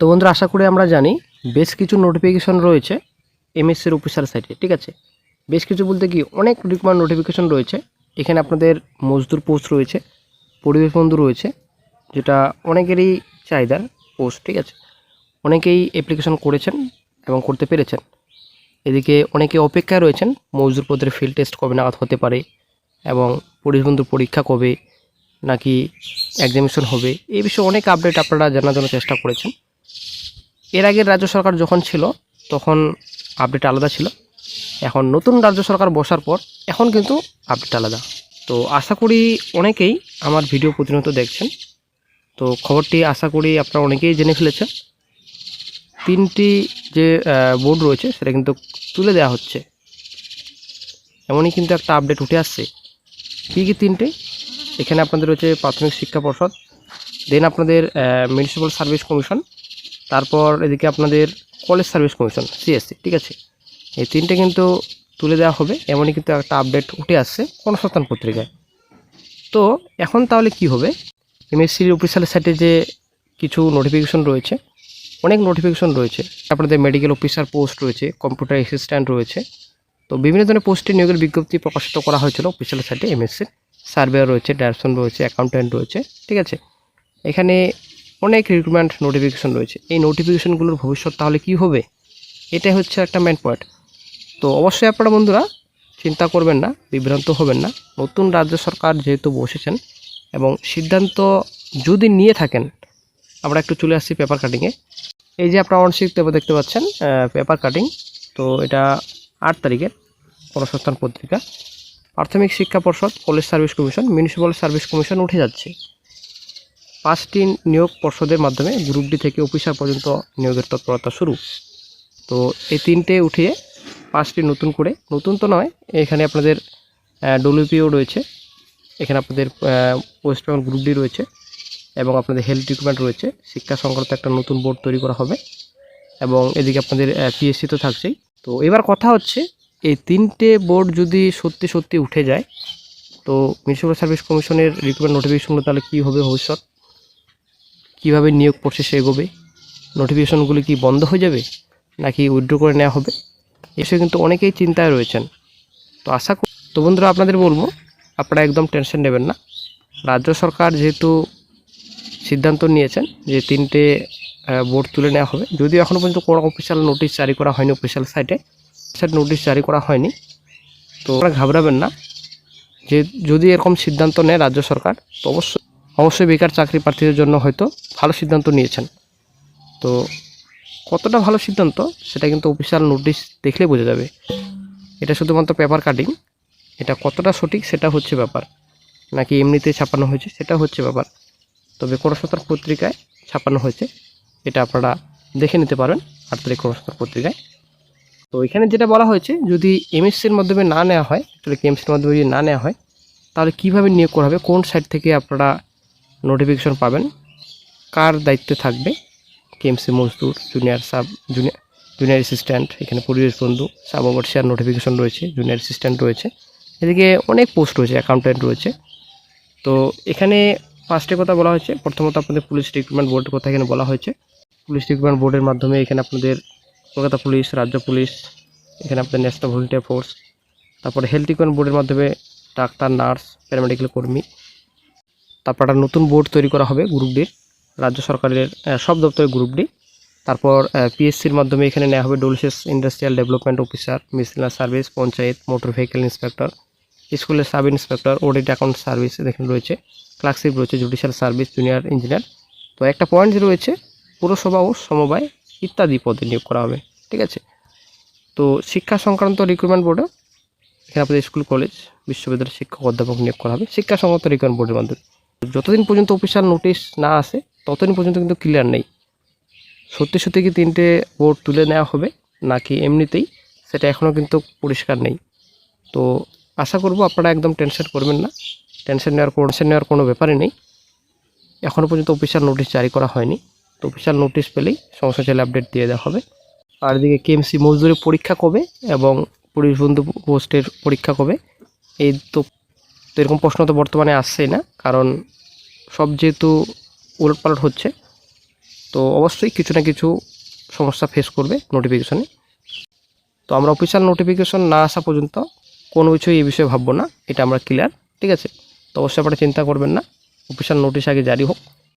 তো বন্ধুরা, আশা করি আমরা জানি বেশ কিছু নোটিফিকেশন রয়েছে এমএসসির অফিসিয়াল সাইটে। ঠিক আছে, বেশ কিছু বলতে কি অনেক রিকমান্ড নোটিফিকেশন রয়েছে। এখানে আপনাদের মজদুর পোস্ট রয়েছে, পরিবেশ বন্ধু রয়েছে, যেটা অনেকেরই চাহিদার পোস্ট। ঠিক আছে, অনেকেই অ্যাপ্লিকেশন করেছেন এবং করতে পেরেছেন। এদিকে অনেকে অপেক্ষায় রয়েছেন মজদুর পদের ফিল্ড টেস্ট কবে নাগাদ হতে পারে এবং পরিবেশ বন্ধুর পরীক্ষা কবে নাকি এক্সামিনেশন হবে, এই বিষয়ে অনেক আপডেট আপনারা জানার জন্য চেষ্টা করেছেন। এর আগের রাজ্য সরকার যখন ছিল তখন আপডেট আলাদা ছিল, এখন নতুন রাজ্য সরকার বসার পর এখন কিন্তু আপডেট আলাদা। তো আশা করি অনেকেই আমার ভিডিও প্রতিনিয়ত দেখছেন, তো খবরটি আশা করি আপনারা অনেকেই জেনে ফেলেছেন। 3টি যে বোর্ড রয়েছে সেটা কিন্তু তুলে দেওয়া হচ্ছে, এমনই কিন্তু একটা আপডেট উঠে আসছে। কী 3টে? এখানে আপনাদের রয়েছে প্রাথমিক শিক্ষা পর্ষদ, দেন আপনাদের মিউনিসিপ্যাল সার্ভিস কমিশন, তারপর এদিকে আপনাদের কলেজ সার্ভিস কমিশন সিএসসি। ঠিক আছে, এই 3টে কিন্তু তুলে দেওয়া হবে, এমনই কিন্তু একটা আপডেট উঠে আসছে গণসংস্থান পত্রিকায়। তো এখন তাহলে কি হবে? এমএসসির অফিসিয়াল সাইটে যে কিছু নোটিফিকেশন রয়েছে, অনেক নোটিফিকেশন রয়েছে। আপনাদের মেডিকেল অফিসার পোস্ট রয়েছে, কম্পিউটার অ্যাসিস্ট্যান্ট রয়েছে। তো বিভিন্ন ধরনের পোস্টে নিয়োগের বিজ্ঞপ্তি প্রকাশিত করা হয়েছিল অফিসিয়াল সাইটে এমএসসির। সার্ভেয়ার রয়েছে, ডাইরেকশন রয়েছে, অ্যাকাউন্ট্যান্ট রয়েছে। ঠিক আছে, এখানে অনেক রিক্রুটমেন্ট নোটিফিকেশন রয়েছে। এই নোটিফিকেশনগুলোর ভবিষ্যৎ তাহলে কি হবে, এটাই হচ্ছে একটা মেন পয়েন্ট। তো অবশ্যই আপনারা বন্ধুরা চিন্তা করবেন না, বিভ্রান্ত হবেন না। নতুন রাজ্য সরকার যেহেতু বসেছেন এবং সিদ্ধান্ত যদি নিয়ে থাকেন, আমরা একটু চলে আসছি পেপার কাটিংয়ে। এই যে আপনারা অনশিট দেখতে পাচ্ছেন পেপার কাটিং, তো এটা 8 তারিখের গণসংস্থান পত্রিকা। প্রাথমিক শিক্ষা পর্ষদ, college service commission, municipal service commission উঠে যাচ্ছে। 5টি নিয়োগ পর্ষদের মাধ্যমে গ্রুপ ডি থেকে অফিসার পর্যন্ত নিয়োগের তৎপরতা শুরু। তো এই 3টে উঠিয়ে 5টি নতুন করে, নতুন তো নয়, এখানে আপনাদের ডব্লিউপিও রয়েছে, এখানে আপনাদের ওয়েস্ট বেঙ্গল গ্রুপ ডি রয়েছে এবং আপনাদের হেলথ রিক্রুটমেন্ট রয়েছে। শিক্ষা সংক্রান্ত একটা নতুন বোর্ড তৈরি করা হবে এবং এদিকে আপনাদের পিএসসি তো থাকছেই। তো এবার কথা হচ্ছে, এই 3টে বোর্ড যদি সত্যি সত্যি উঠে যায়, তো মিউনিসিপ্যাল সার্ভিস কমিশনের রিক্রুটমেন্ট নোটিফিকেশনগুলো তাহলে কী হবে ভবিষ্যৎ, কীভাবে নিয়োগ প্রসেস এগোবে, নোটিফিকেশনগুলি কি বন্ধ হয়ে যাবে নাকি উইথড্র করে নেওয়া হবে, এসে কিন্তু অনেকেই চিন্তায় রয়েছেন। তো আশা করি, তো বন্ধুরা আপনাদের বলবো আপনারা একদম টেনশন নেবেন না। রাজ্য সরকার যেহেতু সিদ্ধান্ত নিয়েছেন যে 3টে বোর্ড তুলে নেওয়া হবে, যদিও এখনও পর্যন্ত কোনো অফিসিয়াল নোটিশ জারি করা হয়নি, অফিসিয়াল সাইটে নোটিশ জারি করা হয়নি। তো আপনারা ঘাবড়াবেন না, যে যদি এরকম সিদ্ধান্ত নেয় রাজ্য সরকার, তো অবশ্যই বেকার চাকরি প্রার্থীদের জন্য হয়তো ভালো সিদ্ধান্ত নিয়েছেন। তো কতটা ভালো সিদ্ধান্ত সেটা কিন্তু অফিসিয়াল নোটিশ দেখলে বোঝা যাবে। এটা শুধুমাত্র পেপার কাটিং, এটা কতটা সঠিক সেটা হচ্ছে ব্যাপার, নাকি এমনিতে ছাপানো হয়েছে সেটা হচ্ছে ব্যাপার। তবে গণসংস্থান পত্রিকায় ছাপানো হয়েছে, এটা আপনারা দেখে নিতে পারেন 8 তারিখ গণসংস্থান পত্রিকায়। তো এখানে যেটা বলা হয়েছে, যদি এমএসসির মাধ্যমে না নেওয়া হয়, আসলে কেএমসির মাধ্যমে যদি না নেওয়া হয়, তাহলে কীভাবে নিয়োগ করা হবে, কোন সাইট থেকে আপনারা নোটিফিকেশন পাবেন, কার দায়িত্বে থাকবে, কেএমসি মজদুর, জুনিয়র অ্যাসিস্ট্যান্ট, এখানে পরিবেশ বন্ধু, সাব ওভারসিয়ার নোটিফিকেশন রয়েছে, জুনিয়র অ্যাসিস্ট্যান্ট রয়েছে, এদিকে অনেক পোস্ট রয়েছে, অ্যাকাউন্ট্যান্ট রয়েছে। তো এখানে 5টে কথা বলা হয়েছে। প্রথমত আপনাদের পুলিশ রিক্রুটমেন্ট বোর্ডের কথা এখানে বলা হয়েছে। পুলিশ রিক্রুটমেন্ট বোর্ডের মাধ্যমে এখানে আপনাদের কলকাতা পুলিশ, রাজ্য পুলিশ, এখানে আপনাদের ন্যাশনাল ভলেন্টিয়ার ফোর্স, তারপরে হেলথ রিক্রুটমেন্ট বোর্ডের মাধ্যমে ডাক্তার, নার্স, প্যারামেডিক্যাল কর্মী। তারপর একটা নতুন বোর্ড তৈরি করা হবে গ্রুপ ডির, রাজ্য সরকারের সব দপ্তরের গ্রুপ ডি। তারপর পিএসসির মাধ্যমে এখানে নেওয়া হবে ডোলসেস industrial development officer, miscellaneous service, panchayat, motor vehicle inspector, স্কুলের sub inspector, audit account service এখানে রয়েছে, ক্লার্কশিপ রয়েছে, জুডিশিয়াল সার্ভিস, জুনিয়র ইঞ্জিনিয়ার। তো একটা পয়েন্ট রয়েছে পুরসভা ও সমবায় ইত্যাদি পদে নিয়োগ করা হবে। ঠিক আছে, তো শিক্ষা সংক্রান্ত রিক্রুটমেন্ট বোর্ডে এখানে আপনাদের স্কুল, কলেজ, বিশ্ববিদ্যালয়ের শিক্ষক, অধ্যাপক নিয়োগ করা হবে শিক্ষা সংক্রান্ত রিক্রুটমেন্ট বোর্ডের মাধ্যমে। যতদিন পর্যন্ত অফিসিয়াল নোটিশ না আসে ততদিন পর্যন্ত কিন্তু ক্লিয়ার নেই সত্যি সত্যি কি 3টে বোর্ড তুলে নেওয়া হবে নাকি এমনিতেই, সেটা এখনও কিন্তু পরিষ্কার নেই। তো আশা করব আপনারা একদম টেনশন করবেন না, টেনশন নেওয়ার কোনো ব্যাপারই নেই। এখনও পর্যন্ত অফিসিয়াল নোটিশ জারি করা হয়নি, তো অফিসিয়াল নোটিশ পেলেই সমস্যা চাইলে আপডেট দিয়ে দেওয়া হবে। আর এদিকে কেএমসি মজদুরের পরীক্ষা কবে এবং পুলিশ বন্ধু পোস্টের পরীক্ষা কবে, এই তো এরকম প্রশ্ন তো বর্তমানে আসছেই না, কারণ সব যেহেতু উলটপালট হচ্ছে, তো অবশ্যই কিছু না কিছু সমস্যা ফেস করবে নোটিফিকেশনে। তো আমরা অফিসিয়াল নোটিফিকেশন না আসা পর্যন্ত কোনো কিছুই এই বিষয়ে ভাববো না, এটা আমরা ক্লিয়ার, ঠিক আছে। তো অবশ্যই আপনারা চিন্তা করবেন না, অফিসিয়াল নোটিশ আগে জারি হোক,